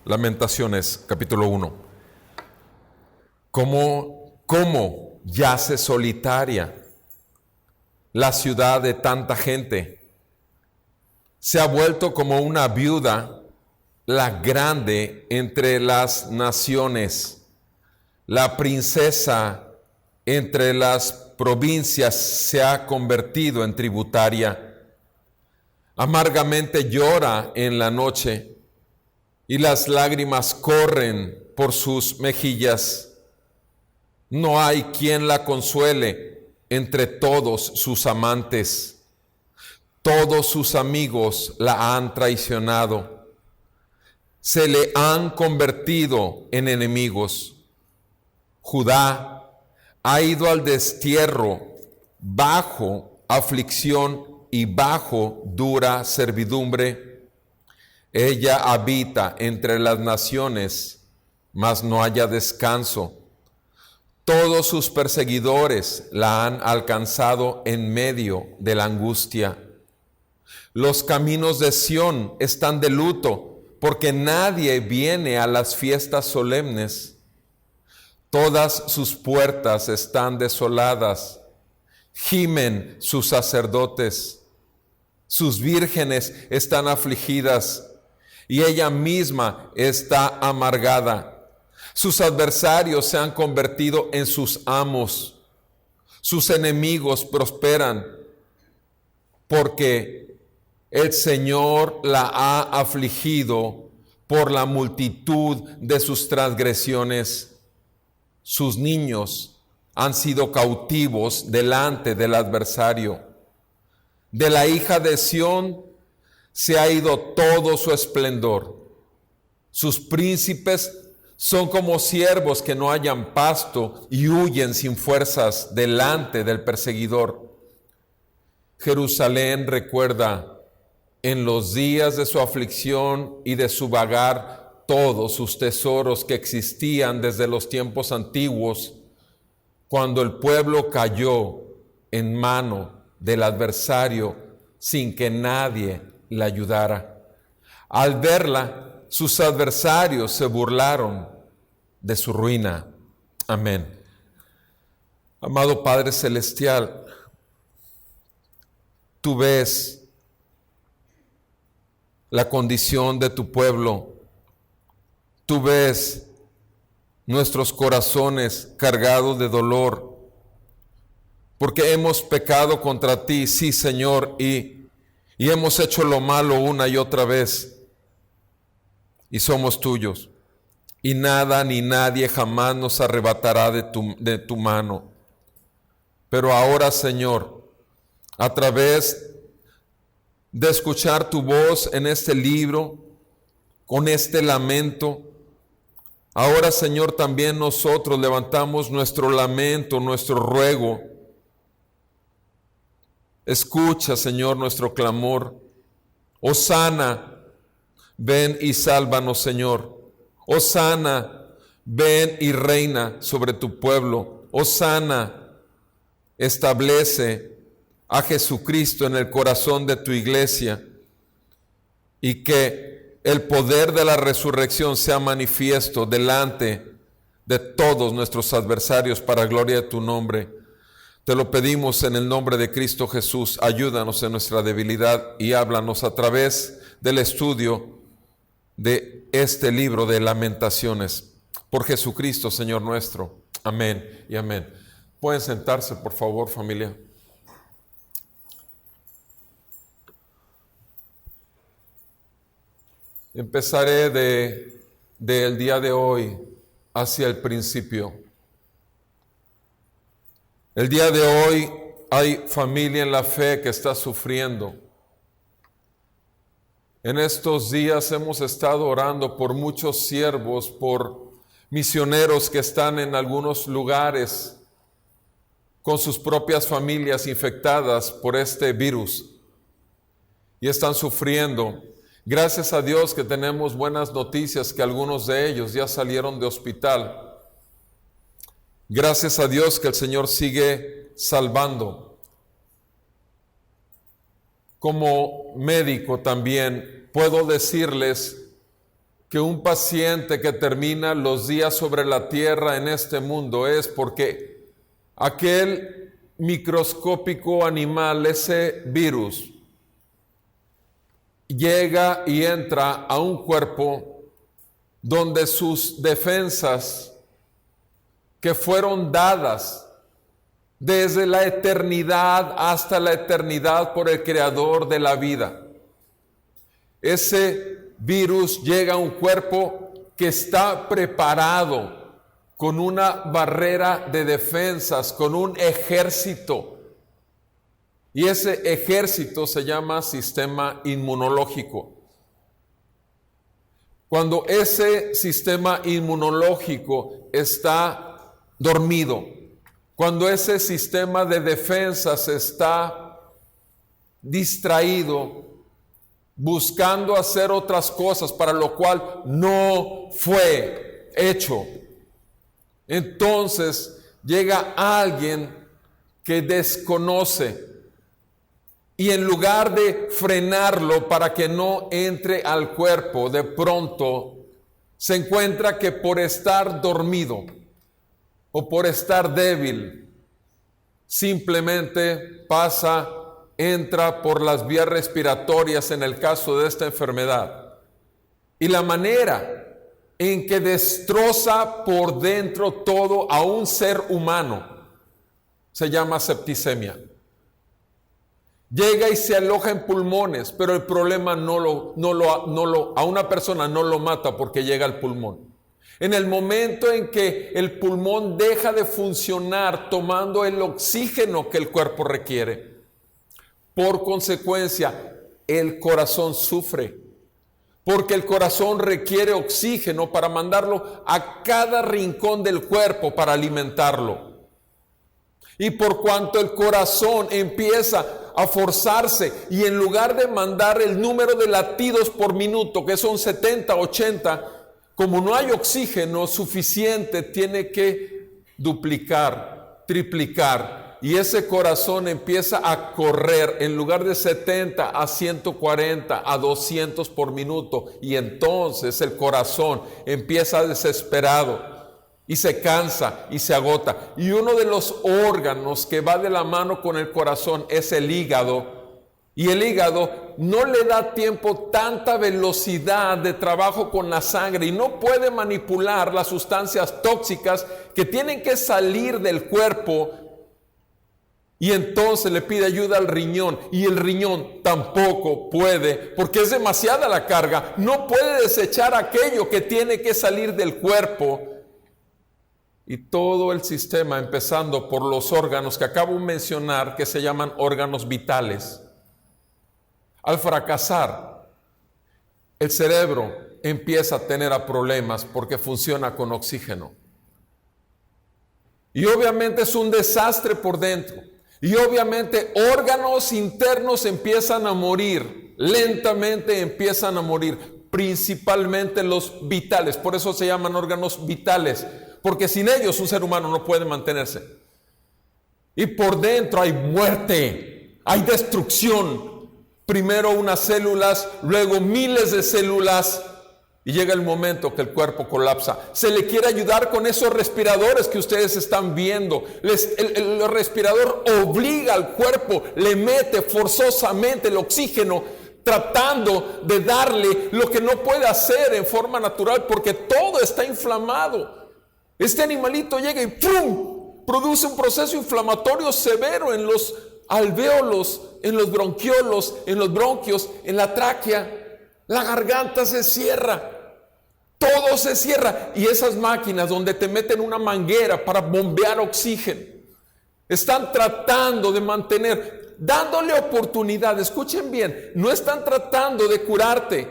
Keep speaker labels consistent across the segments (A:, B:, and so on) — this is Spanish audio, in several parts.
A: Lamentaciones, capítulo 1. ¿Cómo yace solitaria la ciudad de tanta gente? Se ha vuelto como una viuda, la grande entre las naciones, la princesa entre las provincias se ha convertido en tributaria. Amargamente llora en la noche, y las lágrimas corren por sus mejillas. No hay quien la consuele entre todos sus amantes. Todos sus amigos la han traicionado. Se le han convertido en enemigos. Judá ha ido al destierro, bajo aflicción y bajo dura servidumbre. Ella habita entre las naciones, mas no haya descanso. Todos sus perseguidores la han alcanzado en medio de la angustia. Los caminos de Sión están de luto, porque nadie viene a las fiestas solemnes. Todas sus puertas están desoladas. Gimen sus sacerdotes. Sus vírgenes están afligidas, y ella misma está amargada. Sus adversarios se han convertido en sus amos. Sus enemigos prosperan, porque el Señor la ha afligido por la multitud de sus transgresiones. Sus niños han sido cautivos delante del adversario. De la hija de Sión se ha ido todo su esplendor. Sus príncipes son como ciervos que no hallan pasto y huyen sin fuerzas delante del perseguidor. Jerusalén recuerda en los días de su aflicción y de su vagar todos sus tesoros que existían desde los tiempos antiguos, cuando el pueblo cayó en mano del adversario sin que nadie la ayudara. Al verla, sus adversarios se burlaron de su ruina. Amén. Amado Padre Celestial, tú ves la condición de tu pueblo. Tú ves nuestros corazones cargados de dolor, porque hemos pecado contra ti, sí, Señor, y hemos hecho lo malo una y otra vez, y somos tuyos, y nada ni nadie jamás nos arrebatará de tu mano. Pero ahora, Señor, a través de escuchar tu voz en este libro, con este lamento, ahora, Señor, también nosotros levantamos nuestro lamento, nuestro ruego. Escucha, Señor, nuestro clamor. Hosana, ven y sálvanos, Señor. Hosana, ven y reina sobre tu pueblo. Hosana, establece a Jesucristo en el corazón de tu iglesia, y que el poder de la resurrección sea manifiesto delante de todos nuestros adversarios para gloria de tu nombre. Te lo pedimos en el nombre de Cristo Jesús. Ayúdanos en nuestra debilidad y háblanos a través del estudio de este libro de Lamentaciones. Por Jesucristo, Señor nuestro. Amén y amén. Pueden sentarse, por favor, familia. Empezaré del día de hoy hacia el principio. El día de hoy hay familia en la fe que está sufriendo. En estos días hemos estado orando por muchos siervos, por misioneros que están en algunos lugares con sus propias familias infectadas por este virus y están sufriendo. Gracias a Dios que tenemos buenas noticias, que algunos de ellos ya salieron de hospital. Gracias a Dios que el Señor sigue salvando. Como médico también puedo decirles que un paciente que termina los días sobre la tierra en este mundo es porque aquel microscópico animal, ese virus, llega y entra a un cuerpo donde sus defensas que fueron dadas desde la eternidad hasta la eternidad por el Creador de la vida. Ese virus llega a un cuerpo que está preparado con una barrera de defensas, con un ejército. Y ese ejército se llama sistema inmunológico. Cuando ese sistema inmunológico está dormido, cuando ese sistema de defensas está distraído, buscando hacer otras cosas para lo cual no fue hecho, entonces llega alguien que desconoce y en lugar de frenarlo para que no entre al cuerpo, de pronto se encuentra que por estar dormido o por estar débil, simplemente entra por las vías respiratorias en el caso de esta enfermedad. Y la manera en que destroza por dentro todo a un ser humano se llama septicemia. Llega y se aloja en pulmones, pero el problema a una persona no lo mata porque llega al pulmón. En el momento en que el pulmón deja de funcionar tomando el oxígeno que el cuerpo requiere, por consecuencia, el corazón sufre, porque el corazón requiere oxígeno para mandarlo a cada rincón del cuerpo para alimentarlo. Y por cuanto el corazón empieza a forzarse y en lugar de mandar el número de latidos por minuto, que son 70, 80, como no hay oxígeno suficiente, tiene que duplicar, triplicar. Y ese corazón empieza a correr en lugar de 70 a 140, a 200 por minuto. Y entonces el corazón empieza desesperado y se cansa y se agota. Y uno de los órganos que va de la mano con el corazón es el hígado. Y el hígado no le da tiempo, tanta velocidad de trabajo con la sangre y no puede manipular las sustancias tóxicas que tienen que salir del cuerpo. Y entonces le pide ayuda al riñón y el riñón tampoco puede, porque es demasiada la carga. No puede desechar aquello que tiene que salir del cuerpo. Y todo el sistema, empezando por los órganos que acabo de mencionar, que se llaman órganos vitales. Al fracasar, el cerebro empieza a tener problemas porque funciona con oxígeno. Y obviamente es un desastre por dentro. Y obviamente órganos internos empiezan a morir, lentamente empiezan a morir, principalmente los vitales. Por eso se llaman órganos vitales, porque sin ellos un ser humano no puede mantenerse. Y por dentro hay muerte, hay destrucción. Primero unas células, luego miles de células, y llega el momento que el cuerpo colapsa. Se le quiere ayudar con esos respiradores que ustedes están viendo. El respirador obliga al cuerpo, le mete forzosamente el oxígeno, tratando de darle lo que no puede hacer en forma natural, porque todo está inflamado. Este animalito llega y ¡pum!, produce un proceso inflamatorio severo en los alvéolos, en los bronquiolos, en los bronquios, en la tráquea. La garganta se cierra, todo se cierra. Y esas máquinas donde te meten una manguera para bombear oxígeno, están tratando de mantener, dándole oportunidad. Escuchen bien, no están tratando de curarte,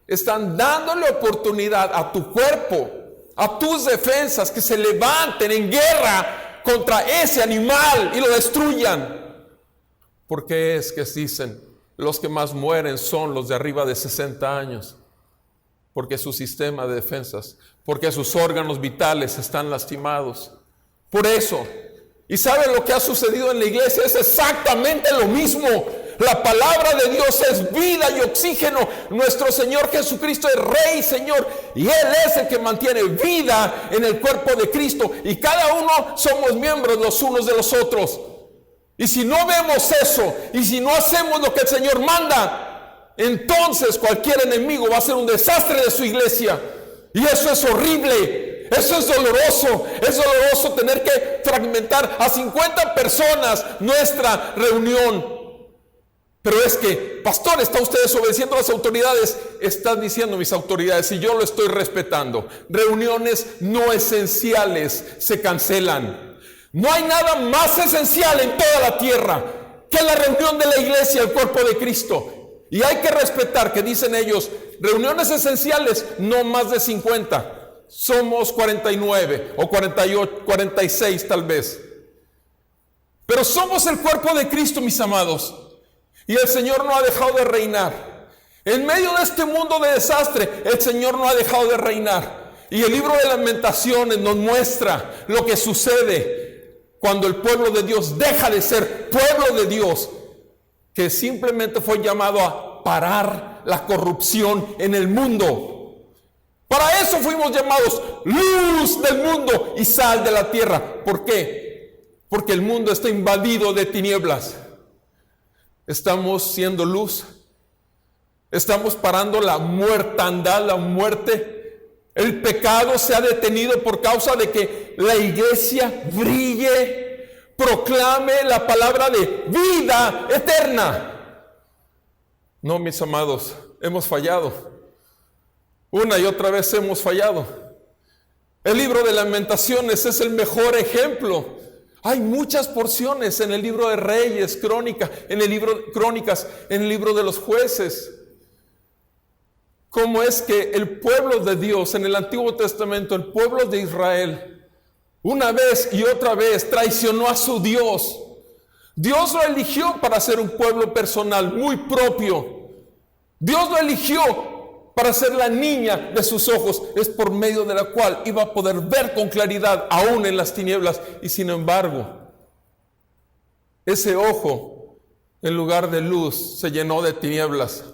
A: están dándole oportunidad a tu cuerpo, a tus defensas, que se levanten en guerra contra ese animal y lo destruyan. ¿Por qué es que dicen? los que más mueren son los de arriba de 60 años, porque su sistema de defensas, porque sus órganos vitales están lastimados. Por eso, ¿y saben lo que ha sucedido en la iglesia? Es exactamente lo mismo. La palabra de Dios es vida y oxígeno. Nuestro Señor Jesucristo es Rey y Señor, y Él es el que mantiene vida en el cuerpo de Cristo, y cada uno somos miembros los unos de los otros. Y si no vemos eso, y si no hacemos lo que el Señor manda, entonces cualquier enemigo va a ser un desastre de su iglesia. Y eso es horrible, eso es doloroso tener que fragmentar a 50 personas nuestra reunión. Pero es que, pastor, ¿está usted desobedeciendo a las autoridades? Están diciendo mis autoridades, y yo lo estoy respetando. Reuniones no esenciales se cancelan. No hay nada más esencial en toda la tierra que la reunión de la iglesia, el cuerpo de Cristo. Y hay que respetar que dicen ellos, reuniones esenciales, no más de 50. Somos 49 o 48, 46 tal vez. Pero somos el cuerpo de Cristo, mis amados. Y el Señor no ha dejado de reinar. En medio de este mundo de desastre, el Señor no ha dejado de reinar. Y el libro de Lamentaciones nos muestra lo que sucede cuando el pueblo de Dios deja de ser pueblo de Dios, que simplemente fue llamado a parar la corrupción en el mundo. Para eso fuimos llamados luz del mundo y sal de la tierra. ¿Por qué? Porque el mundo está invadido de tinieblas. Estamos siendo luz. Estamos parando la muertandad, la muerte. El pecado se ha detenido por causa de que la iglesia brille, proclame la palabra de vida eterna. No, mis amados, hemos fallado. Una y otra vez hemos fallado. El libro de Lamentaciones es el mejor ejemplo. Hay muchas porciones en el libro de Reyes, Crónicas, en el libro de los Jueces. Cómo es que el pueblo de Dios en el Antiguo Testamento, el pueblo de Israel, una vez y otra vez traicionó a su Dios. Dios lo eligió para ser un pueblo personal, muy propio. Dios lo eligió para ser la niña de sus ojos, es por medio de la cual iba a poder ver con claridad aún en las tinieblas. Y sin embargo, ese ojo, en lugar de luz, se llenó de tinieblas.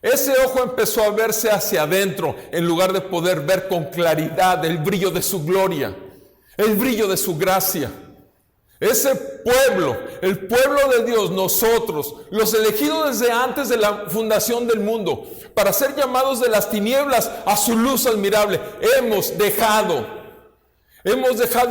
A: Ese ojo empezó a verse hacia adentro, en lugar de poder ver con claridad el brillo de su gloria, el brillo de su gracia. Ese pueblo, el pueblo de Dios, nosotros, los elegidos desde antes de la fundación del mundo, para ser llamados de las tinieblas a su luz admirable, hemos dejado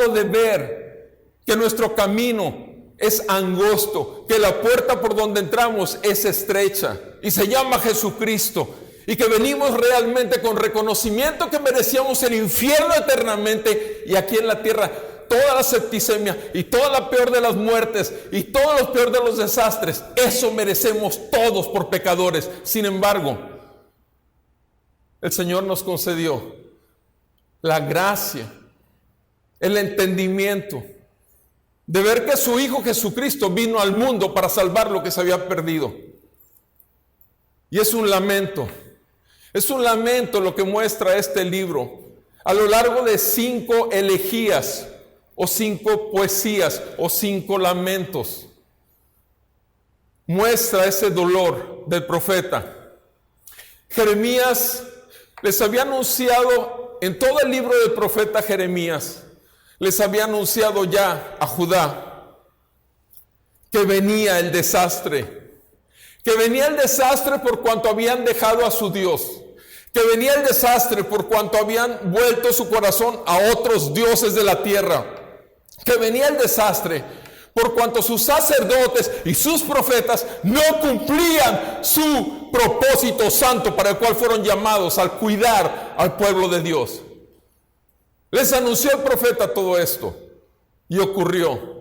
A: de ver que nuestro camino es angosto, que la puerta por donde entramos es estrecha y se llama Jesucristo, y que venimos realmente con reconocimiento que merecíamos el infierno eternamente, y aquí en la tierra toda la septicemia y toda la peor de las muertes y todo lo peor de los desastres. Eso merecemos todos por pecadores. Sin embargo, el Señor nos concedió la gracia, el entendimiento de ver que su Hijo Jesucristo vino al mundo para salvar lo que se había perdido. Y es un lamento lo que muestra este libro. A lo largo de 5 elegías, o 5 poesías, o 5 lamentos, muestra ese dolor del profeta. Jeremías les había anunciado, en todo el libro del profeta Jeremías, les había anunciado ya a Judá que venía el desastre, por cuanto habían dejado a su Dios, que venía el desastre por cuanto habían vuelto su corazón a otros dioses de la tierra, que venía el desastre por cuanto sus sacerdotes y sus profetas no cumplían su propósito santo para el cual fueron llamados, al cuidar al pueblo de Dios. Les anunció el profeta todo esto, y ocurrió.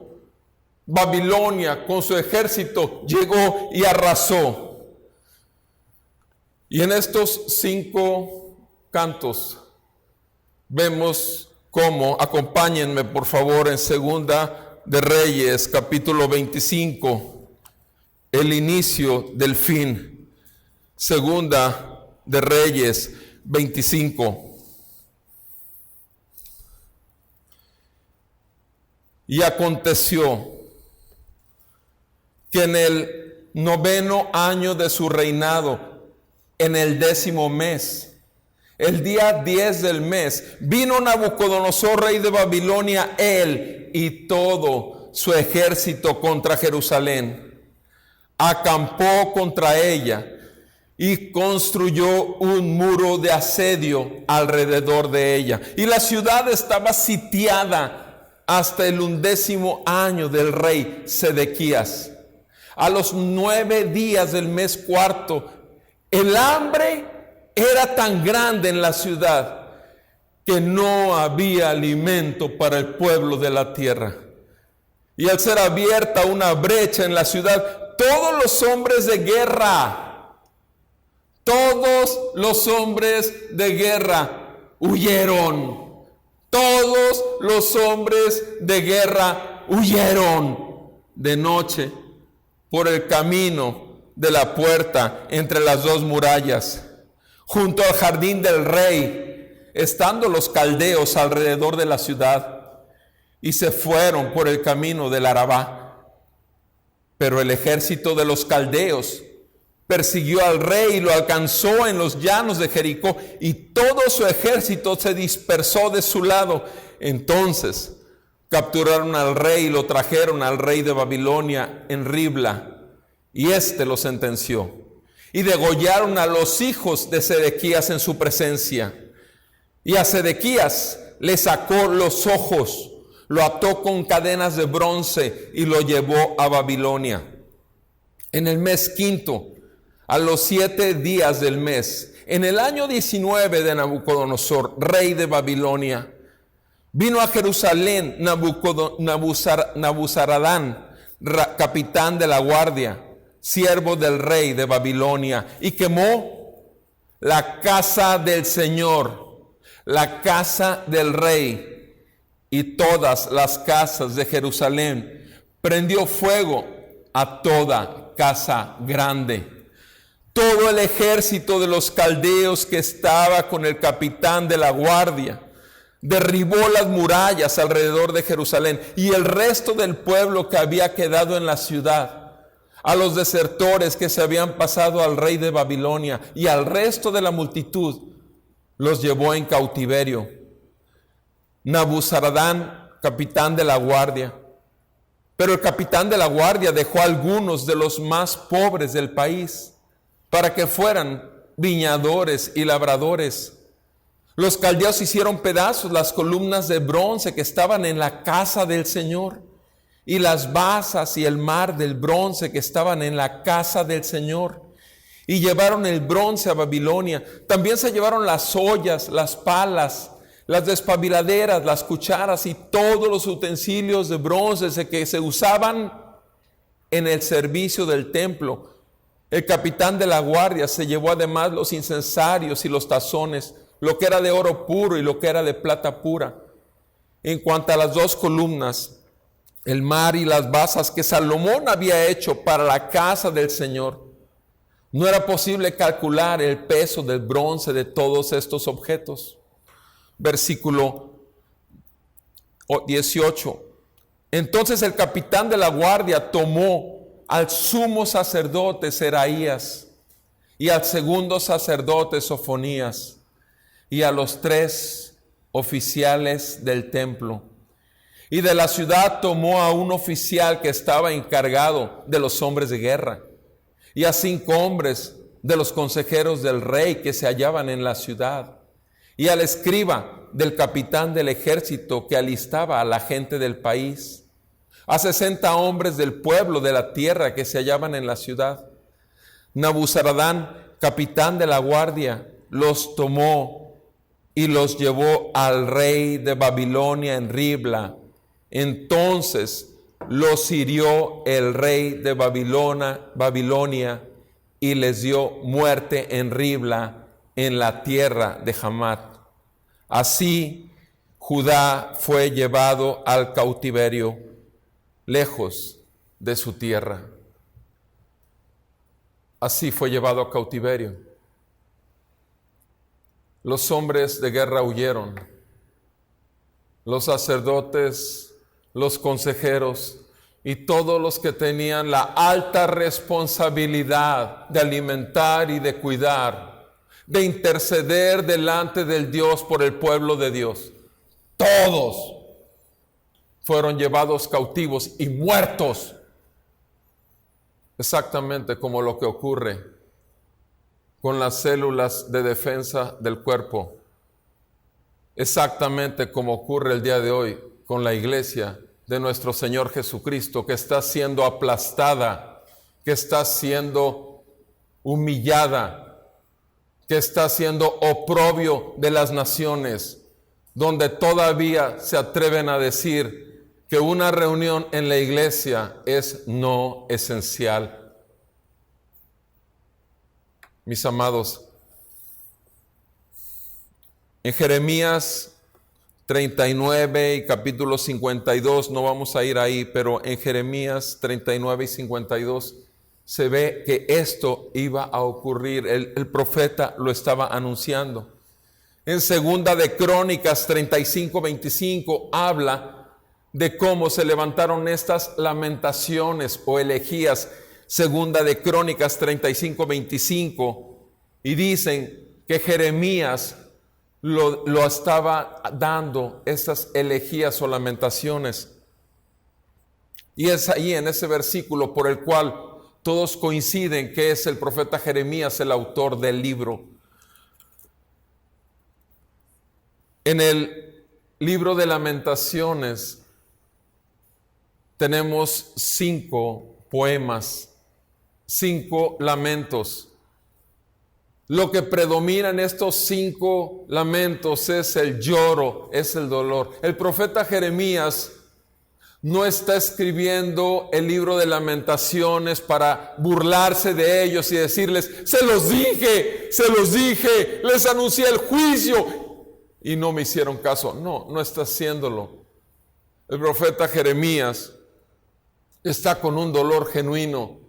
A: Babilonia con su ejército llegó y arrasó. Y en estos 5 cantos vemos cómo, acompáñenme por favor en Segunda de Reyes, capítulo 25. el inicio del fin. Segunda de Reyes 25. Y aconteció que en el 9º año de su reinado, en el 10º mes, el día 10 del mes, vino Nabucodonosor, rey de Babilonia, él y todo su ejército contra Jerusalén. Acampó contra ella y construyó un muro de asedio alrededor de ella. Y la ciudad estaba sitiada hasta el 11º año del rey Sedequías. A los 9 días del mes cuarto, el hambre era tan grande en la ciudad que no había alimento para el pueblo de la tierra. Y al ser abierta una brecha en la ciudad, todos los hombres de guerra huyeron. Todos los hombres de guerra huyeron de noche por el camino de la puerta entre las dos murallas, junto al jardín del rey, estando los caldeos alrededor de la ciudad, y se fueron por el camino del Arabá. Pero el ejército de los caldeos persiguió al rey y lo alcanzó en los llanos de Jericó, y todo su ejército se dispersó de su lado. Entonces capturaron al rey y lo trajeron al rey de Babilonia en Ribla, y éste lo sentenció. Y degollaron a los hijos de Sedequías en su presencia. Y a Sedequías le sacó los ojos, lo ató con cadenas de bronce y lo llevó a Babilonia. En el mes quinto, a los 7 días del mes, en el año 19 de Nabucodonosor, rey de Babilonia, vino a Jerusalén Nabuzaradán, capitán de la guardia, siervo del rey de Babilonia, y quemó la casa del Señor, la casa del rey y todas las casas de Jerusalén. Prendió fuego a toda casa grande. Todo el ejército de los caldeos que estaba con el capitán de la guardia derribó las murallas alrededor de Jerusalén, y el resto del pueblo que había quedado en la ciudad, a los desertores que se habían pasado al rey de Babilonia y al resto de la multitud, los llevó en cautiverio. Nabuzaradán, capitán de la guardia. Pero el capitán de la guardia dejó a algunos de los más pobres del país para que fueran viñadores y labradores. Los caldeos hicieron pedazos las columnas de bronce que estaban en la casa del Señor, y las basas y el mar del bronce que estaban en la casa del Señor, y llevaron el bronce a Babilonia. También se llevaron las ollas, las palas, las despabiladeras, las cucharas y todos los utensilios de bronce que se usaban en el servicio del templo. El capitán de la guardia se llevó además los incensarios y los tazones, lo que era de oro puro y lo que era de plata pura. En cuanto a las 2 columnas, el mar y las basas que Salomón había hecho para la casa del Señor, no era posible calcular el peso del bronce de todos estos objetos. Versículo 18. Entonces el capitán de la guardia tomó al sumo sacerdote Seraías y al segundo sacerdote Sofonías y a los 3 oficiales del templo, y de la ciudad tomó a un oficial que estaba encargado de los hombres de guerra, y a 5 hombres de los consejeros del rey que se hallaban en la ciudad, y al escriba del capitán del ejército que alistaba a la gente del país, a 60 hombres del pueblo de la tierra que se hallaban en la ciudad. Nabuzaradán, capitán de la guardia, los tomó y los llevó al rey de Babilonia en Ribla. Entonces los hirió el rey de Babilonia y les dio muerte en Ribla, en la tierra de Hamat. Así Judá fue llevado al cautiverio, lejos de su tierra. así fue llevado a cautiverio. Los hombres de guerra huyeron. Los sacerdotes, los consejeros y todos los que tenían la alta responsabilidad de alimentar y de cuidar, de interceder delante del Dios por el pueblo de Dios, todos fueron llevados cautivos y muertos. Exactamente como lo que ocurre con las células de defensa del cuerpo. Exactamente como ocurre el día de hoy con la iglesia de nuestro Señor Jesucristo, que está siendo aplastada, que está siendo humillada, que está siendo oprobio de las naciones, donde todavía se atreven a decir que una reunión en la iglesia es no esencial. Mis amados, en Jeremías 39 y capítulo 52, no vamos a ir ahí, pero en Jeremías 39 y 52 se ve que esto iba a ocurrir. El profeta lo estaba anunciando. En Segunda de Crónicas 35, 25 habla de cómo se levantaron estas lamentaciones o elegías. Segunda de Crónicas 35, 25, y dicen que Jeremías lo estaba dando, estas elegías o lamentaciones. Y es ahí en ese versículo por el cual todos coinciden que es el profeta Jeremías el autor del libro. En el libro de Lamentaciones tenemos 5 poemas, 5 lamentos. Lo que predomina en estos 5 lamentos es el lloro, es el dolor. El profeta Jeremías no está escribiendo el libro de Lamentaciones para burlarse de ellos y decirles, se los dije, les anuncié el juicio y no me hicieron caso. No está haciéndolo. El profeta Jeremías está con un dolor genuino,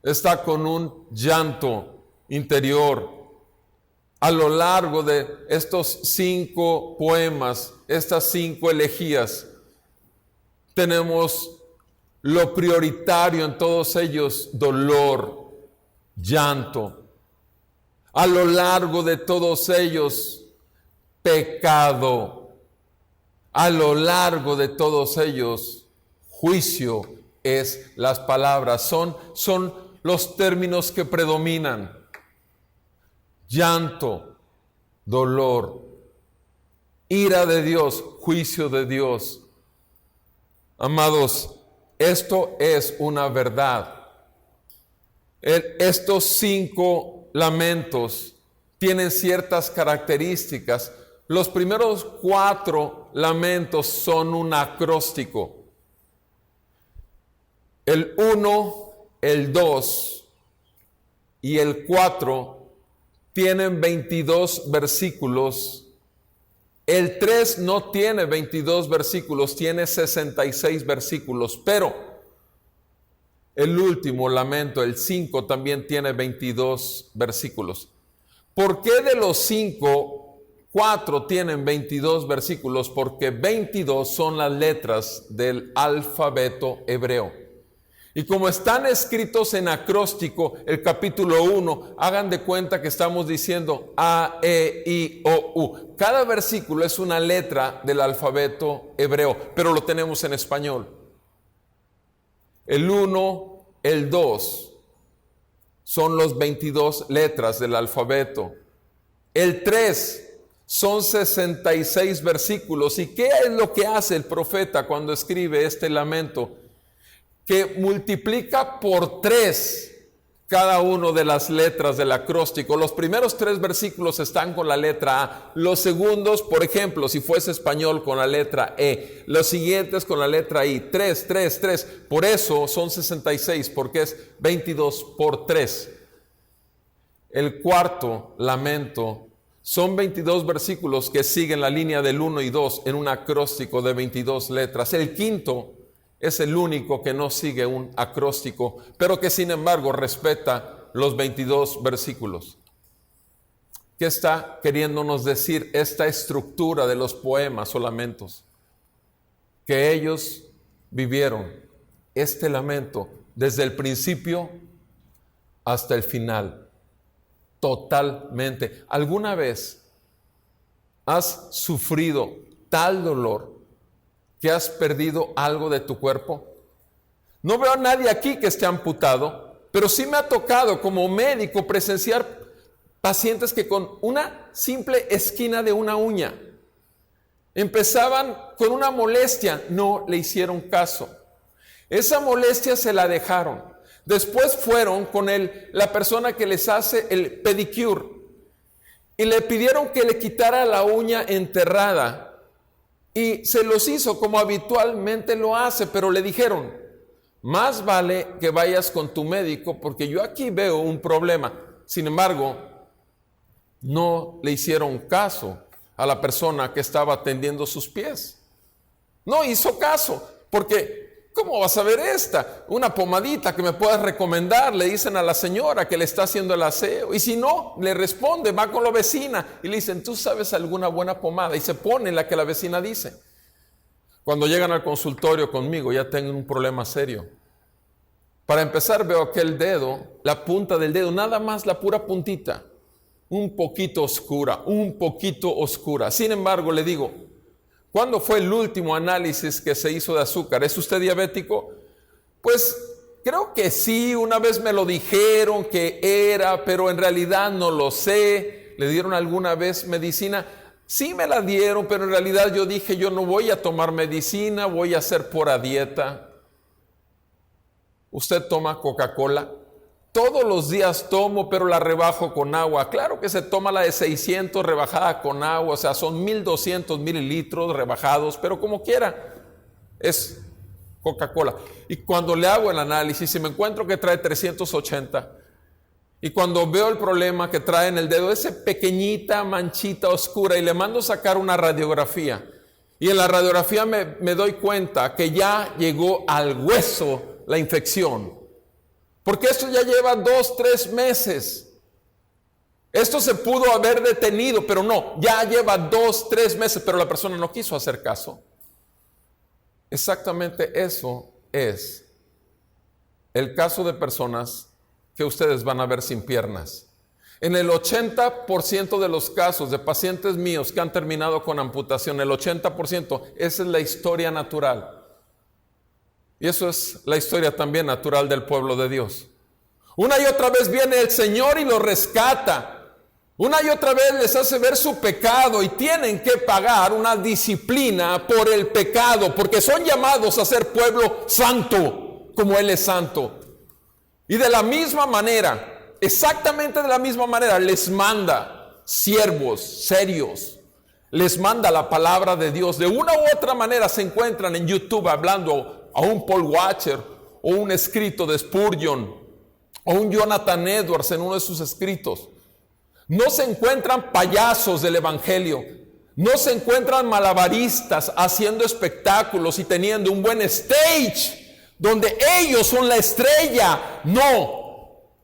A: está con un llanto interior. A lo largo de estos 5 poemas, estas 5 elegías, tenemos lo prioritario en todos ellos: dolor, llanto. A lo largo de todos ellos, pecado. A lo largo de todos ellos, juicio. Es las palabras, son los términos que predominan. Llanto, dolor, ira de Dios, juicio de Dios. Amados, esto es una verdad. Estos 5 lamentos tienen ciertas características. Los primeros 4 lamentos son un acróstico. El 1, el 2 y el 4 tienen 22 versículos. El 3 no tiene 22 versículos, tiene 66 versículos, pero el último lamento, el 5, también tiene 22 versículos. ¿Por qué de los 5, 4 tienen 22 versículos? Porque 22 son las letras del alfabeto hebreo. Y como están escritos en acróstico, el capítulo 1, hagan de cuenta que estamos diciendo A, E, I, O, U. Cada versículo es una letra del alfabeto hebreo, pero lo tenemos en español. El 1, el 2 son los 22 letras del alfabeto. El 3 son 66 versículos. ¿Y qué es lo que hace el profeta cuando escribe este lamento? Que multiplica por 3 cada uno de las letras del acróstico. Los primeros 3 versículos están con la letra A. Los segundos, por ejemplo, si fuese español, con la letra E. Los siguientes con la letra I. 3, 3, 3. Por eso son 66, porque es 22 por 3. El cuarto lamento son 22 versículos que siguen la línea del 1 y 2 en un acróstico de 22 letras. El quinto es el único que no sigue un acróstico, pero que sin embargo respeta los 22 versículos. ¿Qué está queriéndonos decir esta estructura de los poemas o lamentos? Que ellos vivieron este lamento desde el principio hasta el final, totalmente. ¿Alguna vez has sufrido tal dolor que has perdido algo de tu cuerpo? No veo a nadie aquí que esté amputado, pero sí me ha tocado como médico presenciar pacientes que con una simple esquina de una uña empezaban con una molestia, no le hicieron caso. Esa molestia se la dejaron. Después fueron con la persona que les hace el pedicure y le pidieron que le quitara la uña enterrada y se los hizo como habitualmente lo hace, pero le dijeron, más vale que vayas con tu médico porque yo aquí veo un problema. Sin embargo, no le hicieron caso a la persona que estaba atendiendo sus pies. No hizo caso, porque ¿cómo vas a ver esta? Una pomadita que me puedas recomendar, le dicen a la señora que le está haciendo el aseo. Y si no, le responde, va con la vecina y le dicen, ¿tú sabes alguna buena pomada? Y se pone la que la vecina dice. Cuando llegan al consultorio conmigo ya tengo un problema serio. Para empezar veo que el dedo, la punta del dedo, nada más la pura puntita, un poquito oscura. Sin embargo, le digo, ¿cuándo fue el último análisis que se hizo de azúcar? ¿Es usted diabético? Pues creo que sí, una vez me lo dijeron que era, pero en realidad no lo sé. ¿Le dieron alguna vez medicina? Sí me la dieron, pero en realidad yo dije, yo no voy a tomar medicina, voy a hacer pura dieta. ¿Usted toma Coca-Cola? Todos los días tomo, pero la rebajo con agua. Claro que se toma la de 600 rebajada con agua, o sea, son 1200 mililitros rebajados, pero como quiera, es Coca-Cola. Y cuando le hago el análisis y me encuentro que trae 380, y cuando veo el problema que trae en el dedo, esa pequeñita manchita oscura, y le mando sacar una radiografía, y en la radiografía me doy cuenta que ya llegó al hueso la infección. Porque esto ya lleva 2-3 meses. Esto se pudo haber detenido, pero no, ya lleva 2-3 meses, pero la persona no quiso hacer caso. Exactamente eso es el caso de personas que ustedes van a ver sin piernas. En el 80% de los casos de pacientes míos que han terminado con amputación, el 80%, esa es la historia natural. Y eso es la historia también natural del pueblo de Dios. Una y otra vez viene el Señor y los rescata. Una y otra vez les hace ver su pecado y tienen que pagar una disciplina por el pecado, porque son llamados a ser pueblo santo, como Él es santo. Y de la misma manera, exactamente de la misma manera, les manda siervos serios. Les manda la palabra de Dios. De una u otra manera se encuentran en YouTube hablando a un Paul Washer o un escrito de Spurgeon o un Jonathan Edwards en uno de sus escritos. No se encuentran payasos del evangelio, no se encuentran malabaristas haciendo espectáculos y teniendo un buen stage donde ellos son la estrella. No,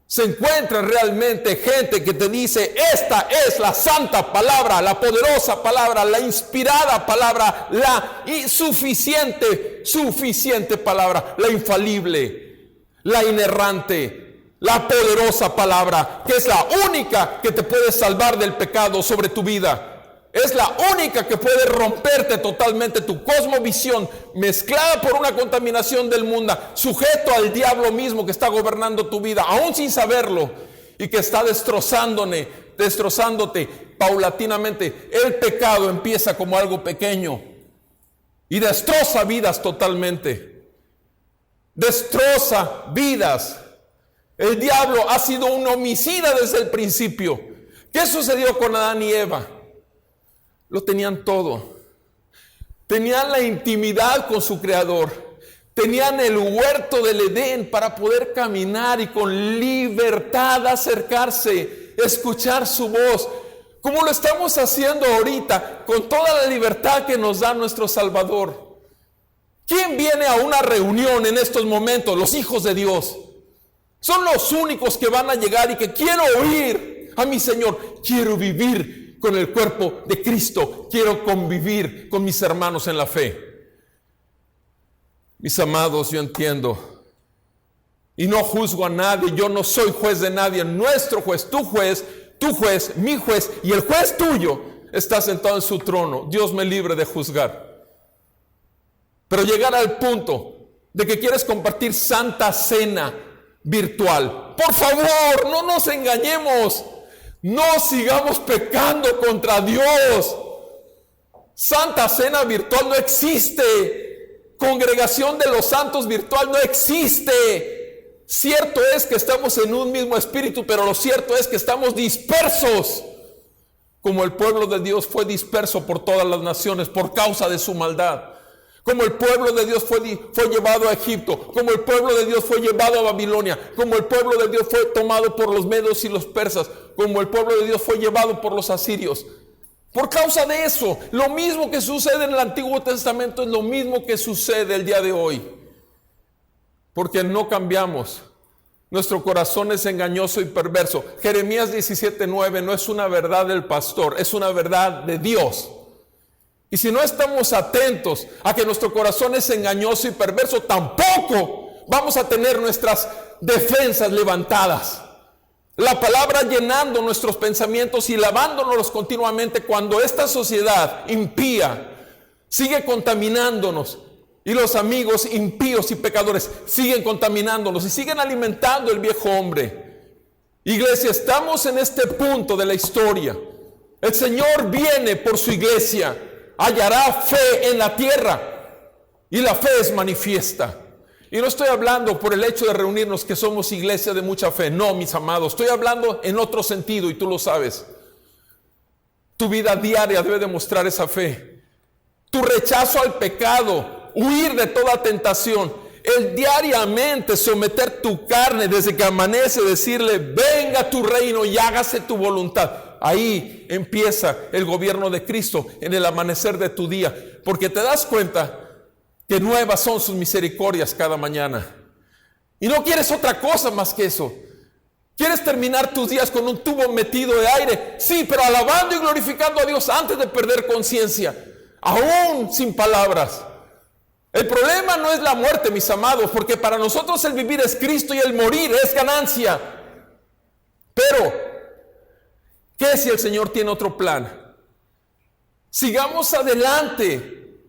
A: se encuentra realmente gente que te dice, esta es la santa palabra, la poderosa palabra, la inspirada palabra, la suficiente palabra, la infalible, la inerrante, la poderosa palabra, que es la única que te puede salvar del pecado sobre tu vida. Es la única que puede romperte totalmente tu cosmovisión, mezclada por una contaminación del mundo, sujeto al diablo mismo que está gobernando tu vida, aún sin saberlo, y que está destrozándote paulatinamente. El pecado empieza como algo pequeño y destroza vidas totalmente. Destroza vidas. El diablo ha sido un homicida desde el principio. ¿Qué sucedió con Adán y Eva? Lo tenían todo. Tenían la intimidad con su creador. Tenían el huerto del Edén para poder caminar y con libertad acercarse, escuchar su voz, como lo estamos haciendo ahorita, con toda la libertad que nos da nuestro Salvador. ¿Quién viene a una reunión en estos momentos? Los hijos de Dios. Son los únicos que van a llegar y que quiero oír a mi Señor. Quiero vivir con el cuerpo de Cristo. Quiero convivir con mis hermanos en la fe. Mis amados, yo entiendo. Y no juzgo a nadie. Yo no soy juez de nadie. Nuestro juez, tu juez, mi juez y el juez tuyo está sentado en su trono. Dios me libre de juzgar. Pero llegar al punto de que quieres compartir Santa Cena virtual. Por favor, no nos engañemos. No sigamos pecando contra Dios. Santa Cena virtual no existe. Congregación de los santos virtual no existe. Cierto es que estamos en un mismo espíritu, pero lo cierto es que estamos dispersos. Como el pueblo de Dios fue disperso por todas las naciones por causa de su maldad. Como el pueblo de Dios fue llevado a Egipto, como el pueblo de Dios fue llevado a Babilonia, como el pueblo de Dios fue tomado por los medos y los persas, como el pueblo de Dios fue llevado por los asirios. Por causa de eso, lo mismo que sucede en el Antiguo Testamento es lo mismo que sucede el día de hoy. Porque no cambiamos. Nuestro corazón es engañoso y perverso. Jeremías 17:9 no es una verdad del pastor, es una verdad de Dios. Y si no estamos atentos a que nuestro corazón es engañoso y perverso, tampoco vamos a tener nuestras defensas levantadas. La palabra llenando nuestros pensamientos y lavándonos continuamente cuando esta sociedad impía sigue contaminándonos. Y los amigos impíos y pecadores siguen contaminándonos y siguen alimentando el viejo hombre. Iglesia, estamos en este punto de la historia. El Señor viene por su iglesia. Hallará fe en la tierra y la fe es manifiesta. Y no estoy hablando por el hecho de reunirnos que somos iglesia de mucha fe. No, mis amados, estoy hablando en otro sentido y tú lo sabes. Tu vida diaria debe demostrar esa fe. Tu rechazo al pecado, huir de toda tentación, el diariamente someter tu carne desde que amanece, decirle, venga tu reino y hágase tu voluntad. Ahí empieza el gobierno de Cristo en el amanecer de tu día, porque te das cuenta que nuevas son sus misericordias cada mañana. Y no quieres otra cosa más que eso. ¿Quieres terminar tus días con un tubo metido de aire? Sí, pero alabando y glorificando a Dios antes de perder conciencia, aún sin palabras. El problema no es la muerte, mis amados, porque para nosotros el vivir es Cristo y el morir es ganancia. Pero, ¿qué si el Señor tiene otro plan? Sigamos adelante.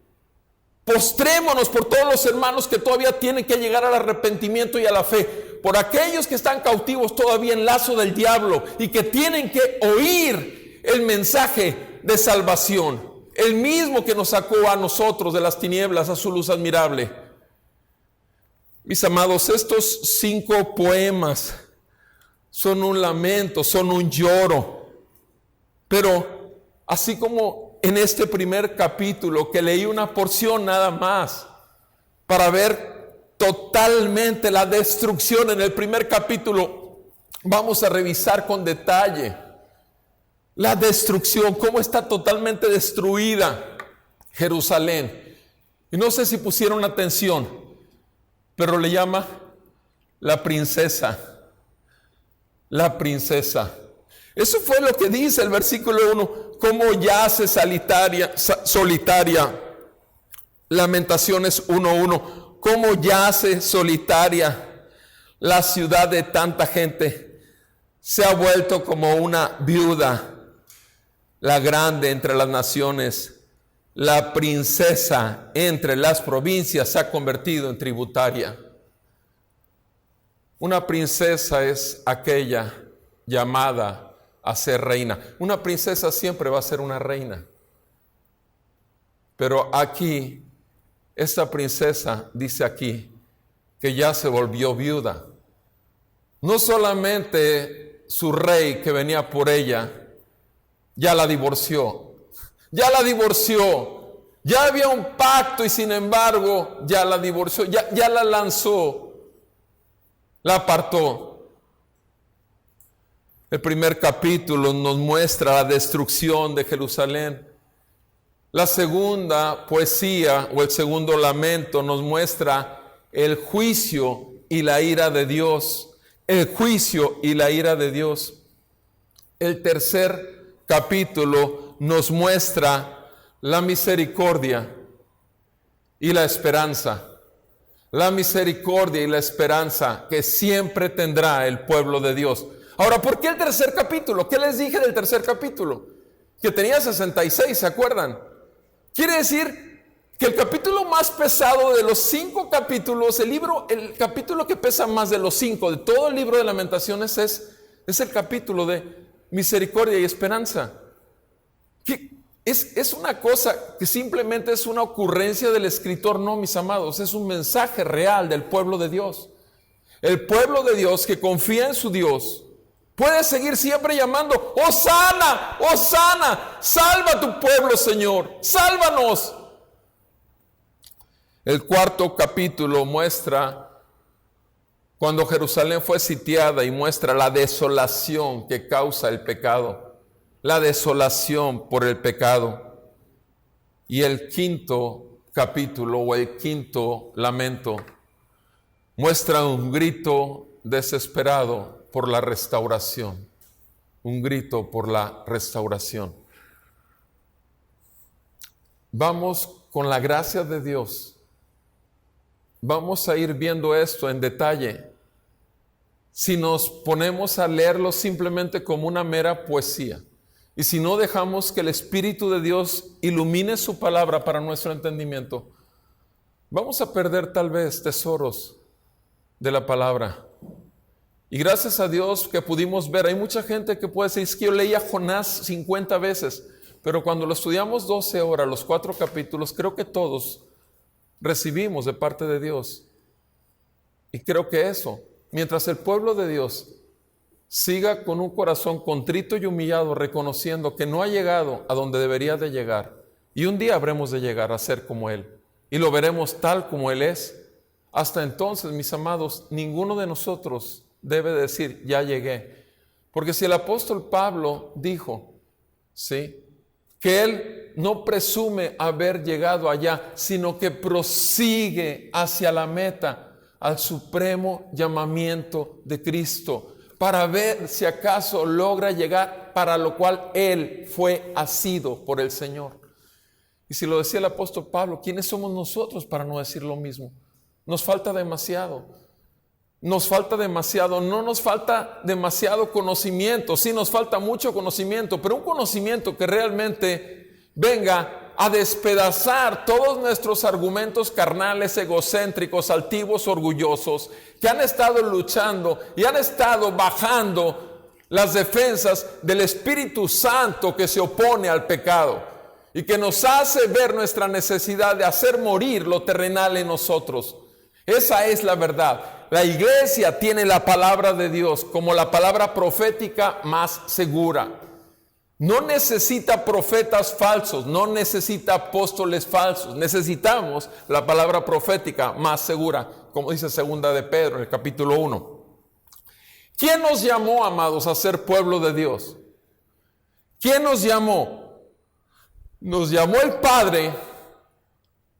A: Postrémonos por todos los hermanos que todavía tienen que llegar al arrepentimiento y a la fe. Por aquellos que están cautivos todavía en lazo del diablo y que tienen que oír el mensaje de salvación. El mismo que nos sacó a nosotros de las tinieblas a su luz admirable. Mis amados, estos 5 poemas son un lamento, son un lloro. Pero así como en este primer capítulo, que leí una porción nada más, para ver totalmente la destrucción en el primer capítulo, vamos a revisar con detalle la destrucción, cómo está totalmente destruida Jerusalén. Y no sé si pusieron atención, pero le llama la princesa. La princesa. Eso fue lo que dice el versículo 1. Cómo yace solitaria. Lamentaciones 1:1. Cómo yace solitaria la ciudad de tanta gente. Se ha vuelto como una viuda. La grande entre las naciones, la princesa entre las provincias se ha convertido en tributaria. Una princesa es aquella llamada a ser reina. Una princesa siempre va a ser una reina. Pero aquí, esta princesa dice aquí que ya se volvió viuda. No solamente su rey que venía por ella, ya la divorció, ya había un pacto y sin embargo ya la divorció, ya la lanzó, la apartó. El primer capítulo nos muestra la destrucción de Jerusalén La segunda poesía o el segundo lamento nos muestra el juicio y la ira de Dios. El juicio y la ira de Dios. El tercer capítulo nos muestra la misericordia y la esperanza. La misericordia y la esperanza que siempre tendrá el pueblo de Dios. Ahora, ¿por qué el tercer capítulo? ¿Qué les dije del tercer capítulo? Que tenía 66, ¿se acuerdan? Quiere decir que el capítulo más pesado de los 5 capítulos, el capítulo que pesa más de los 5, de todo el libro de Lamentaciones es el capítulo de misericordia y esperanza. Que es una cosa que simplemente es una ocurrencia del escritor, no, mis amados, es un mensaje real del pueblo de Dios. El pueblo de Dios que confía en su Dios puede seguir siempre llamando: ¡Hosana! ¡Hosana! ¡Salva a tu pueblo, Señor! ¡Sálvanos! El cuarto capítulo muestra cuando Jerusalén fue sitiada y muestra la desolación que causa el pecado. La desolación por el pecado. Y el quinto capítulo o el quinto lamento muestra un grito desesperado por la restauración. Un grito por la restauración. Vamos con la gracia de Dios. Vamos a ir viendo esto en detalle. Si nos ponemos a leerlo simplemente como una mera poesía, y si no dejamos que el Espíritu de Dios ilumine su palabra para nuestro entendimiento, vamos a perder tal vez tesoros de la palabra. Y gracias a Dios que pudimos ver, hay mucha gente que puede decir: es que yo leía Jonás 50 veces, pero cuando lo estudiamos 12 horas, los 4 capítulos, creo que todos recibimos de parte de Dios. Y creo que eso, mientras el pueblo de Dios siga con un corazón contrito y humillado, reconociendo que no ha llegado a donde debería de llegar, y un día habremos de llegar a ser como Él, y lo veremos tal como Él es. Hasta entonces, mis amados, ninguno de nosotros debe decir: ya llegué. Porque si el apóstol Pablo dijo, ¿sí?, que él no presume haber llegado allá, sino que prosigue hacia la meta, al supremo llamamiento de Cristo, para ver si acaso logra llegar, para lo cual él fue asido por el Señor. Y si lo decía el apóstol Pablo, ¿quiénes somos nosotros para no decir lo mismo? Nos falta demasiado. Nos falta demasiado. No nos falta demasiado conocimiento. Sí, nos falta mucho conocimiento, pero un conocimiento que realmente venga a despedazar todos nuestros argumentos carnales, egocéntricos, altivos, orgullosos, que han estado luchando y han estado bajando las defensas del Espíritu Santo que se opone al pecado y que nos hace ver nuestra necesidad de hacer morir lo terrenal en nosotros. Esa es la verdad. La iglesia tiene la palabra de Dios como la palabra profética más segura. No necesita profetas falsos, no necesita apóstoles falsos. Necesitamos la palabra profética más segura, como dice segunda de Pedro en el capítulo 1. ¿Quién nos llamó, amados, a ser pueblo de Dios? ¿Quién nos llamó? Nos llamó el Padre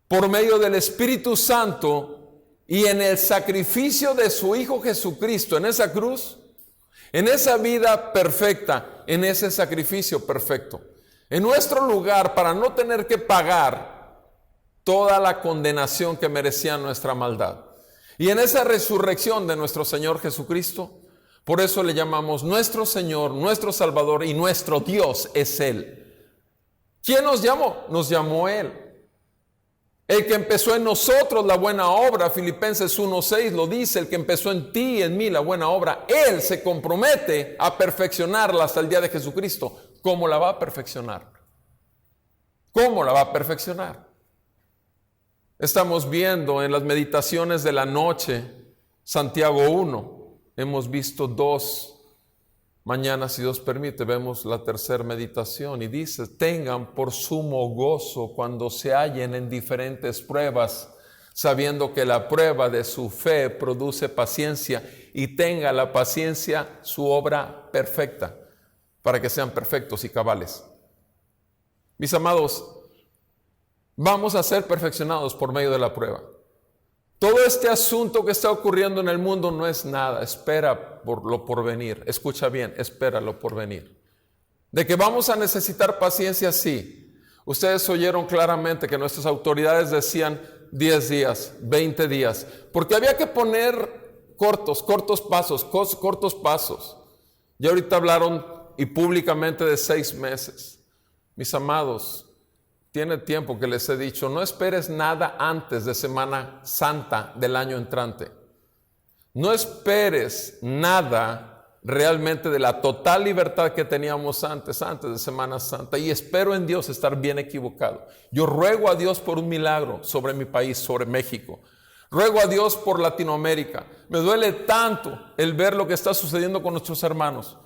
A: por medio del Espíritu Santo y en el sacrificio de su Hijo Jesucristo en esa cruz, en esa vida perfecta, en ese sacrificio perfecto, en nuestro lugar, para no tener que pagar toda la condenación que merecía nuestra maldad. Y en esa resurrección de nuestro Señor Jesucristo, por eso le llamamos nuestro Señor, nuestro Salvador, y nuestro Dios es Él. ¿Quién nos llamó? Nos llamó Él. El que empezó en nosotros la buena obra, Filipenses 1:6 lo dice: el que empezó en ti y en mí la buena obra, Él se compromete a perfeccionarla hasta el día de Jesucristo. ¿Cómo la va a perfeccionar? ¿Cómo la va a perfeccionar? Estamos viendo en las meditaciones de la noche, Santiago 1, hemos visto 2. Mañana, si Dios permite, vemos la tercera meditación y dice: tengan por sumo gozo cuando se hallen en diferentes pruebas, sabiendo que la prueba de su fe produce paciencia, y tenga la paciencia su obra perfecta, para que sean perfectos y cabales. Mis amados, vamos a ser perfeccionados por medio de la prueba. Todo este asunto que está ocurriendo en el mundo no es nada. Espera por lo por venir. Escucha bien, espera lo por venir. De que vamos a necesitar paciencia, sí. Ustedes oyeron claramente que nuestras autoridades decían 10 días, 20 días, porque había que poner cortos pasos. Y ahorita hablaron y públicamente de 6 meses. Mis amados, tiene tiempo que les he dicho, no esperes nada antes de Semana Santa del año entrante. No esperes nada realmente de la total libertad que teníamos antes de Semana Santa, y espero en Dios estar bien equivocado. Yo ruego a Dios por un milagro sobre mi país, sobre México. Ruego a Dios por Latinoamérica. Me duele tanto el ver lo que está sucediendo con nuestros hermanos,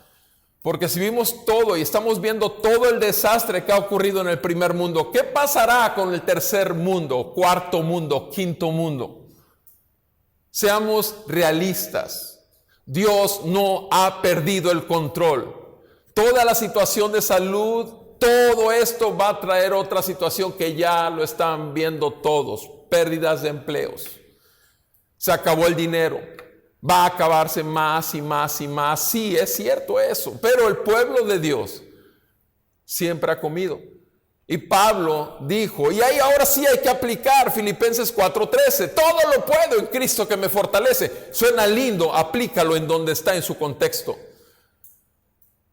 A: porque si vimos todo y estamos viendo todo el desastre que ha ocurrido en el primer mundo, ¿qué pasará con el tercer mundo, cuarto mundo, quinto mundo? Seamos realistas. Dios no ha perdido el control. Toda la situación de salud, todo esto va a traer otra situación que ya lo están viendo todos. Pérdidas de empleos. Se acabó el dinero. Va a acabarse más y más y más. Sí, es cierto eso. Pero el pueblo de Dios siempre ha comido. Y Pablo dijo, y ahí ahora sí hay que aplicar Filipenses 4:13, todo lo puedo en Cristo que me fortalece. Suena lindo, aplícalo en donde está, en su contexto.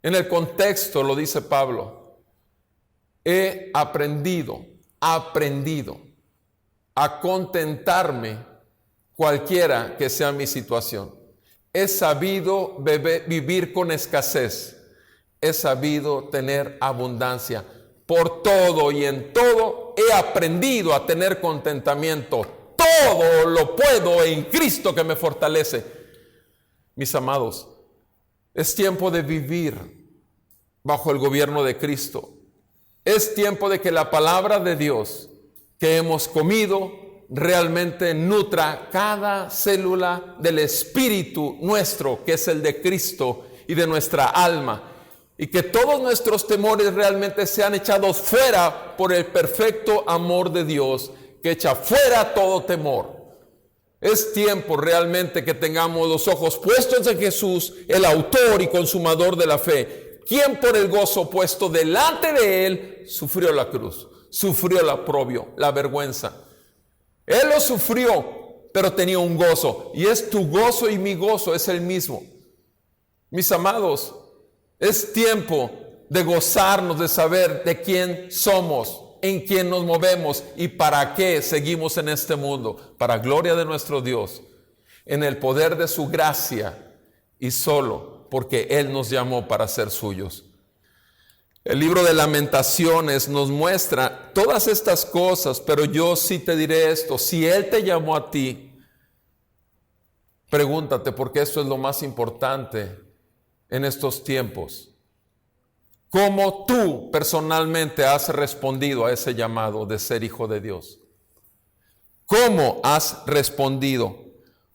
A: En el contexto lo dice Pablo, he aprendido a contentarme cualquiera que sea mi situación. He sabido vivir con escasez, he sabido tener abundancia. Por todo y en todo he aprendido a tener contentamiento. Todo lo puedo en Cristo que me fortalece. Mis amados, es tiempo de vivir bajo el gobierno de Cristo. Es tiempo de que la palabra de Dios que hemos comido realmente nutra cada célula del espíritu nuestro, que es el de Cristo, y de nuestra alma. Y que todos nuestros temores realmente sean echados fuera por el perfecto amor de Dios, que echa fuera todo temor. Es tiempo realmente que tengamos los ojos puestos en Jesús, el autor y consumador de la fe, quien por el gozo puesto delante de él sufrió la cruz, sufrió el oprobio, la vergüenza. Él lo sufrió, pero tenía un gozo, y es tu gozo y mi gozo, es el mismo. Mis amados, es tiempo de gozarnos, de saber de quién somos, en quién nos movemos y para qué seguimos en este mundo. Para gloria de nuestro Dios, en el poder de su gracia y solo porque Él nos llamó para ser suyos. El libro de Lamentaciones nos muestra todas estas cosas, pero yo sí te diré esto: si Él te llamó a ti, pregúntate, porque esto es lo más importante en estos tiempos. ¿Cómo tú personalmente has respondido a ese llamado de ser hijo de Dios? ¿Cómo has respondido?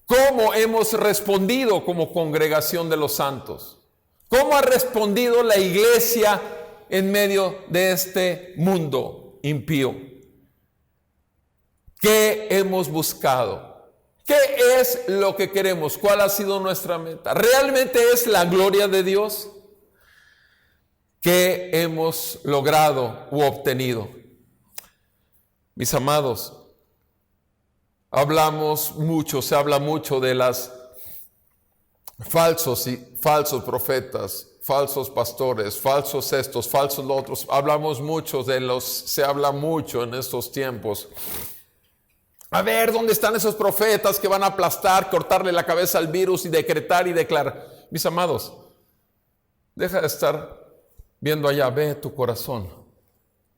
A: ¿Cómo hemos respondido como congregación de los santos? ¿Cómo ha respondido la iglesia en medio de este mundo impío? ¿Qué hemos buscado? ¿Qué es lo que queremos? ¿Cuál ha sido nuestra meta? ¿Realmente es la gloria de Dios? ¿Qué hemos logrado u obtenido? Mis amados, se habla mucho de las falsos profetas, falsos pastores, falsos estos, falsos los otros. Se habla mucho en estos tiempos. A ver, ¿dónde están esos profetas que van a aplastar, cortarle la cabeza al virus y decretar y declarar? Mis amados, deja de estar viendo allá, ve tu corazón.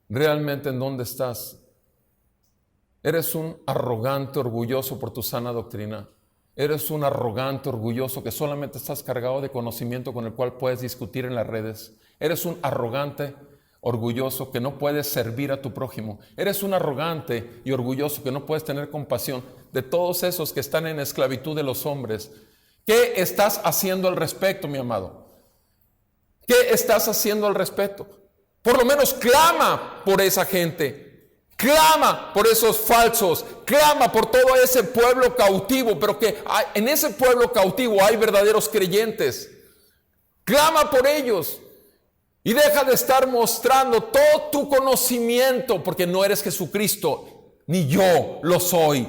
A: ¿Realmente en dónde estás? Eres un arrogante, orgulloso por tu sana doctrina. Eres un arrogante, orgulloso que solamente estás cargado de conocimiento con el cual puedes discutir en las redes. Eres un arrogante, orgulloso que no puedes servir a tu prójimo. Eres un arrogante y orgulloso que no puedes tener compasión de todos esos que están en esclavitud de los hombres. ¿Qué estás haciendo al respecto, mi amado? ¿Qué estás haciendo al respecto? Por lo menos clama por esa gente. Clama por esos falsos, clama por todo ese pueblo cautivo, pero que en ese pueblo cautivo hay verdaderos creyentes. Clama por ellos y deja de estar mostrando todo tu conocimiento, porque no eres Jesucristo, ni yo lo soy.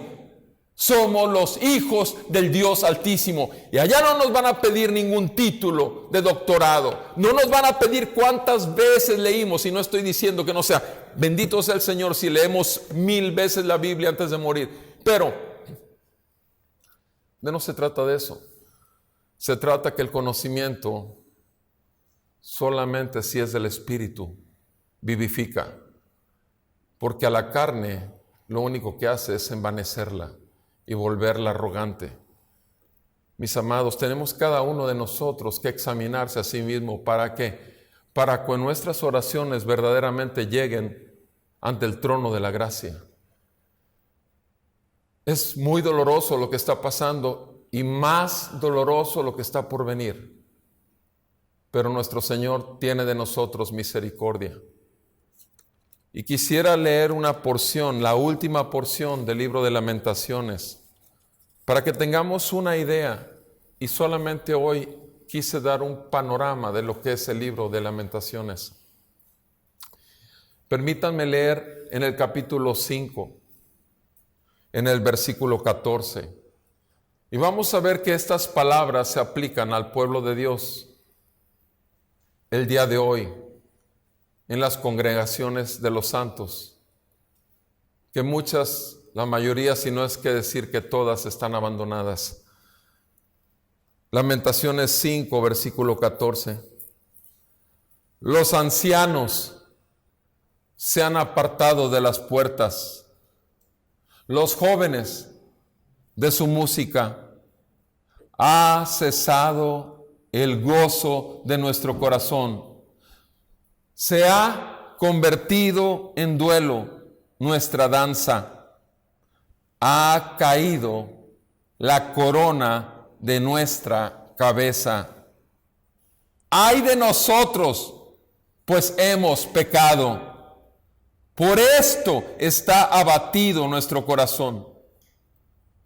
A: Somos los hijos del Dios Altísimo. Y allá no nos van a pedir ningún título de doctorado. No nos van a pedir cuántas veces leímos. Y no estoy diciendo que no sea. Bendito sea el Señor si leemos 1000 veces la Biblia antes de morir. Pero no se trata de eso. Se trata que el conocimiento solamente si es del Espíritu vivifica. Porque a la carne lo único que hace es envanecerla y volverla arrogante. Mis amados, tenemos cada uno de nosotros que examinarse a sí mismo. ¿Para qué? Para que nuestras oraciones verdaderamente lleguen ante el trono de la gracia. Es muy doloroso lo que está pasando y más doloroso lo que está por venir. Pero nuestro Señor tiene de nosotros misericordia. Y quisiera leer una porción, la última porción del libro de Lamentaciones, para que tengamos una idea. Y solamente hoy quise dar un panorama de lo que es el libro de Lamentaciones. Permítanme leer en el capítulo 5, en el versículo 14. Y vamos a ver que estas palabras se aplican al pueblo de Dios el día de hoy, en las congregaciones de los santos, que muchas, la mayoría, si no es que decir que todas, están abandonadas. Lamentaciones 5, versículo 14. Los ancianos se han apartado de las puertas, los jóvenes de su música. Ha cesado el gozo de nuestro corazón. Se ha convertido en duelo nuestra danza. Ha caído la corona de nuestra cabeza. ¡Ay de nosotros, pues hemos pecado! Por esto está abatido nuestro corazón.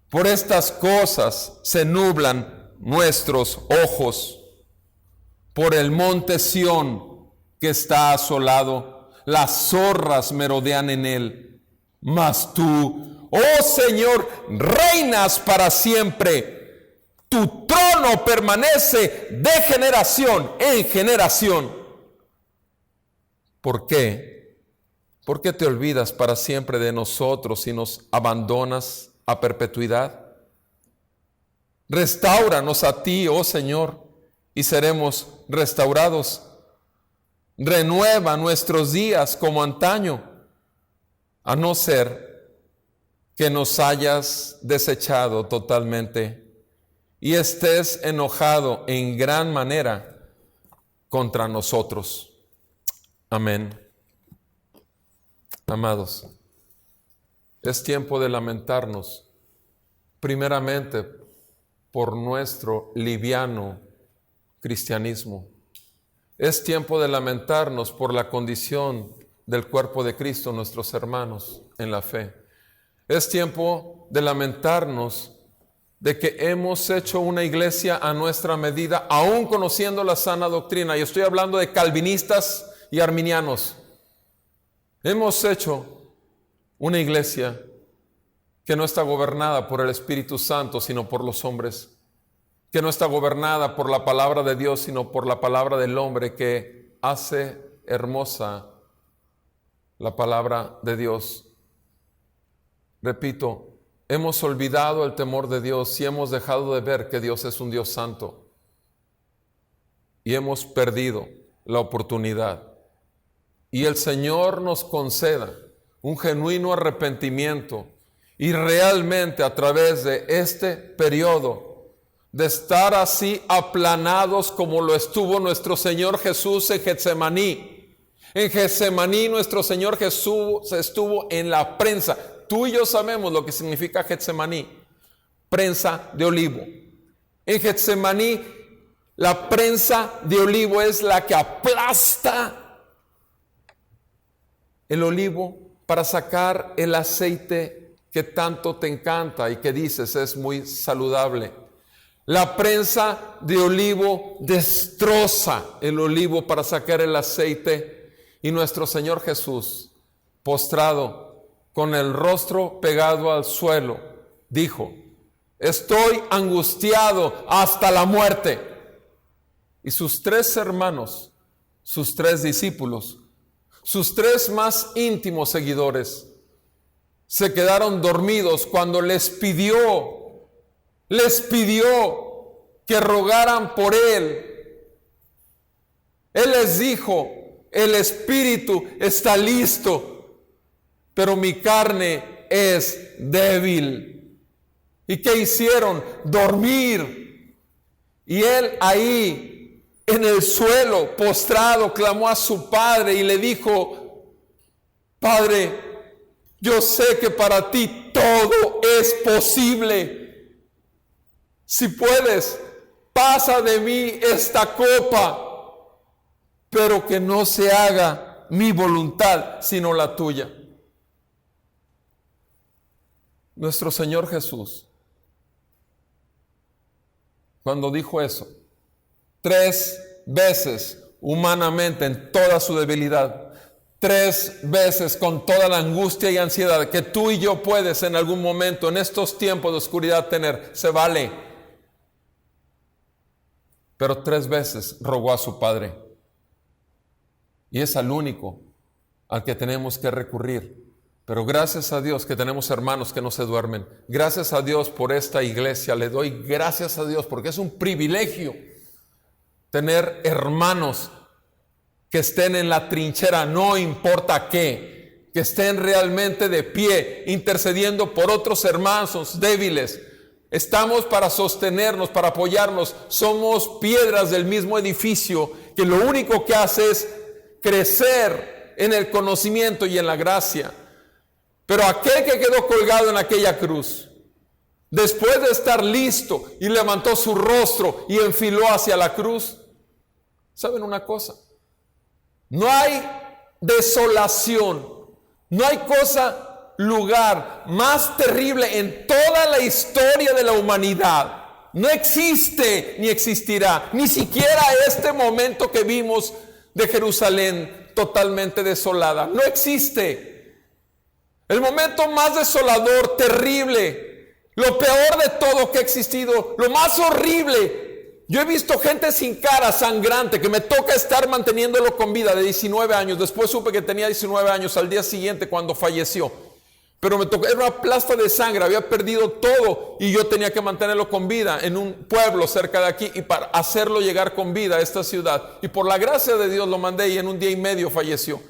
A: Por estas cosas se nublan nuestros ojos. Por el monte Sión que está asolado, las zorras merodean en él. Mas tú, oh Señor, reinas para siempre. Tu trono permanece de generación en generación. ¿Por qué? ¿Por qué te olvidas para siempre de nosotros y nos abandonas a perpetuidad? Restáuranos a ti, oh Señor, y seremos restaurados. Renueva nuestros días como antaño, a no ser que nos hayas desechado totalmente y estés enojado en gran manera contra nosotros. Amén. Amados, es tiempo de lamentarnos, primeramente por nuestro liviano cristianismo. Es tiempo de lamentarnos por la condición del cuerpo de Cristo, nuestros hermanos en la fe. Es tiempo de lamentarnos de que hemos hecho una iglesia a nuestra medida, aún conociendo la sana doctrina. Y estoy hablando de calvinistas y arminianos. Hemos hecho una iglesia que no está gobernada por el Espíritu Santo, sino por los hombres. Que no está gobernada por la palabra de Dios, sino por la palabra del hombre, que hace hermosa la palabra de Dios. Repito, hemos olvidado el temor de Dios y hemos dejado de ver que Dios es un Dios santo. Y hemos perdido la oportunidad. Y el Señor nos conceda un genuino arrepentimiento y realmente a través de este periodo de estar así aplanados como lo estuvo nuestro Señor Jesús en Getsemaní. En Getsemaní nuestro Señor Jesús estuvo en la prensa. Tú y yo sabemos lo que significa Getsemaní, prensa de olivo. En Getsemaní la prensa de olivo es la que aplasta el olivo para sacar el aceite que tanto te encanta y que dices es muy saludable. La prensa de olivo destroza el olivo para sacar el aceite, y nuestro Señor Jesús, postrado con el rostro pegado al suelo, dijo: estoy angustiado hasta la muerte. Y sus 3 hermanos, sus 3 discípulos, sus 3 más íntimos seguidores, se quedaron dormidos cuando les pidió que rogaran por él. Él les dijo: el espíritu está listo, pero mi carne es débil. ¿Y qué hicieron? Dormir. Y él ahí en el suelo, postrado, clamó a su padre y le dijo: Padre, yo sé que para ti todo es posible. Si puedes, pasa de mí esta copa, pero que no se haga mi voluntad, sino la tuya. Nuestro Señor Jesús, cuando dijo eso, 3 veces humanamente, en toda su debilidad, 3 veces con toda la angustia y ansiedad que tú y yo puedes en algún momento en estos tiempos de oscuridad tener, se vale. Pero 3 veces rogó a su Padre, y es al único al que tenemos que recurrir. Pero gracias a Dios que tenemos hermanos que no se duermen. Gracias a Dios por esta iglesia. Le doy gracias a Dios porque es un privilegio tener hermanos que estén en la trinchera, no importa qué, que estén realmente de pie, intercediendo por otros hermanos débiles. Estamos para sostenernos, para apoyarnos. Somos piedras del mismo edificio que lo único que hace es crecer en el conocimiento y en la gracia. Pero aquel que quedó colgado en aquella cruz, después de estar listo y levantó su rostro y enfiló hacia la cruz, ¿saben una cosa? No hay desolación, no hay lugar más terrible en toda la historia de la humanidad. No existe ni existirá, ni siquiera este momento que vimos de Jerusalén totalmente desolada. No existe. El momento más desolador, terrible, lo peor de todo que ha existido, lo más horrible. Yo he visto gente sin cara, sangrante, que me toca estar manteniéndolo con vida, de 19 años. Después supe que tenía 19 años al día siguiente cuando falleció. Pero me tocó, era una plasta de sangre, había perdido todo y yo tenía que mantenerlo con vida en un pueblo cerca de aquí y para hacerlo llegar con vida a esta ciudad. Y por la gracia de Dios lo mandé y en un día y medio falleció.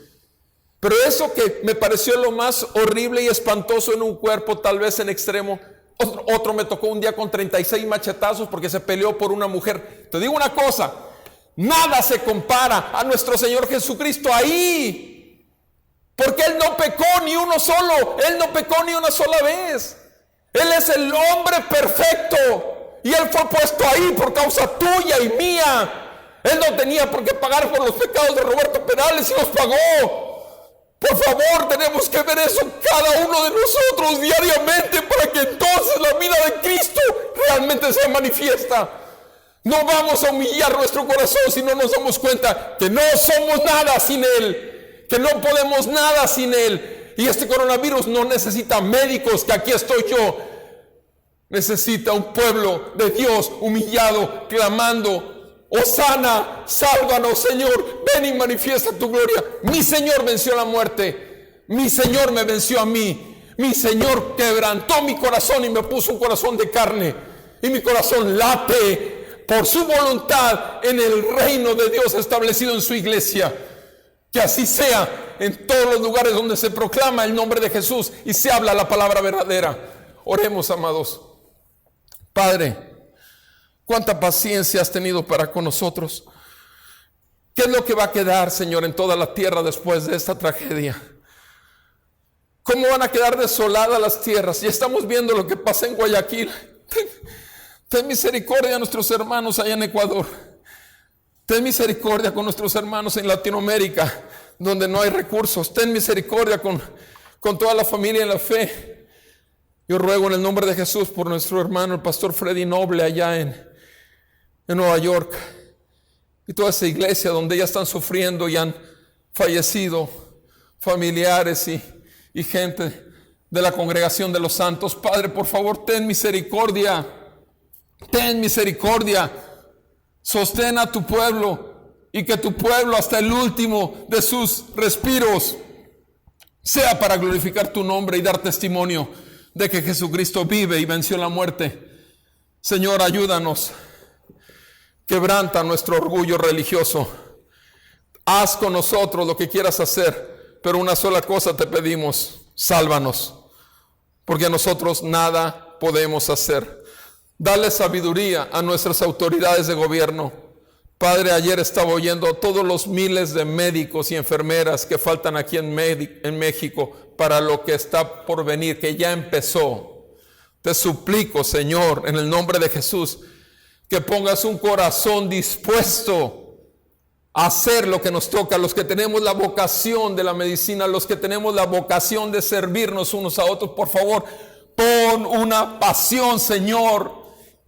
A: Pero eso que me pareció lo más horrible y espantoso en un cuerpo, tal vez en extremo, otro me tocó un día con 36 machetazos porque se peleó por una mujer. Te digo una cosa, nada se compara a nuestro Señor Jesucristo ahí. Porque Él no pecó ni uno solo, Él no pecó ni una sola vez. Él es el hombre perfecto y Él fue puesto ahí por causa tuya y mía. Él no tenía por qué pagar por los pecados de Roberto Perales y los pagó. Por favor, tenemos que ver eso cada uno de nosotros diariamente para que entonces la vida de Cristo realmente se manifiesta. No vamos a humillar nuestro corazón si no nos damos cuenta que no somos nada sin Él, que no podemos nada sin Él. Y este coronavirus no necesita médicos, que aquí estoy yo. Necesita un pueblo de Dios humillado, clamando: Hosana, sálvanos, Señor, ven y manifiesta tu gloria. Mi Señor venció la muerte, mi Señor me venció a mí, mi Señor quebrantó mi corazón y me puso un corazón de carne, y mi corazón late por su voluntad en el reino de Dios establecido en su iglesia. Que así sea en todos los lugares donde se proclama el nombre de Jesús y se habla la palabra verdadera. Oremos, amados. Padre, cuánta paciencia has tenido para con nosotros. ¿Qué es lo que va a quedar, Señor, en toda la tierra después de esta tragedia? ¿Cómo van a quedar desoladas las tierras? Y estamos viendo lo que pasa en Guayaquil. Ten misericordia a nuestros hermanos allá en Ecuador. Ten misericordia con nuestros hermanos en Latinoamérica, donde no hay recursos. Ten misericordia con con toda la familia en la fe. Yo ruego en el nombre de Jesús por nuestro hermano, el pastor Freddy Noble, allá en Nueva York, y toda esa iglesia donde ya están sufriendo y han fallecido familiares y gente de la congregación de los santos. Padre, por favor, ten misericordia, sostén a tu pueblo, y que tu pueblo hasta el último de sus respiros sea para glorificar tu nombre y dar testimonio de que Jesucristo vive y venció la muerte. Señor, ayúdanos, quebranta nuestro orgullo religioso, haz con nosotros lo que quieras hacer, pero una sola cosa te pedimos: sálvanos, porque nosotros nada podemos hacer. Dale sabiduría a nuestras autoridades de gobierno. Padre, ayer estaba oyendo todos los miles de médicos y enfermeras que faltan aquí en México para lo que está por venir, que ya empezó. Te suplico, Señor, en el nombre de Jesús, que pongas un corazón dispuesto a hacer lo que nos toca, los que tenemos la vocación de la medicina, los que tenemos la vocación de servirnos unos a otros. Por favor, pon una pasión, Señor,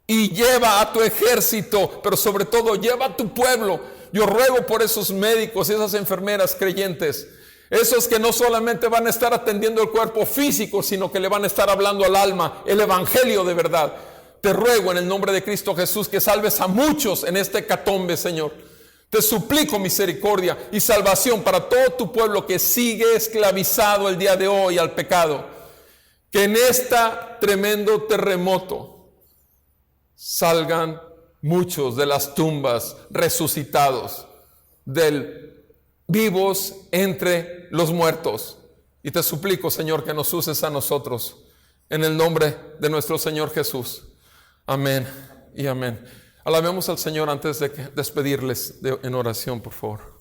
A: y lleva a tu ejército, pero sobre todo lleva a tu pueblo. Yo ruego por esos médicos y esas enfermeras creyentes, esos que no solamente van a estar atendiendo el cuerpo físico, sino que le van a estar hablando al alma el evangelio de verdad. Te ruego en el nombre de Cristo Jesús que salves a muchos en este hecatombe, Señor. Te suplico misericordia y salvación para todo tu pueblo que sigue esclavizado el día de hoy al pecado. Que en este tremendo terremoto salgan muchos de las tumbas resucitados, vivos entre los muertos. Y te suplico, Señor, que nos uses a nosotros en el nombre de nuestro Señor Jesús. Amén y amén. Alabemos al Señor antes de despedirles en oración, por favor.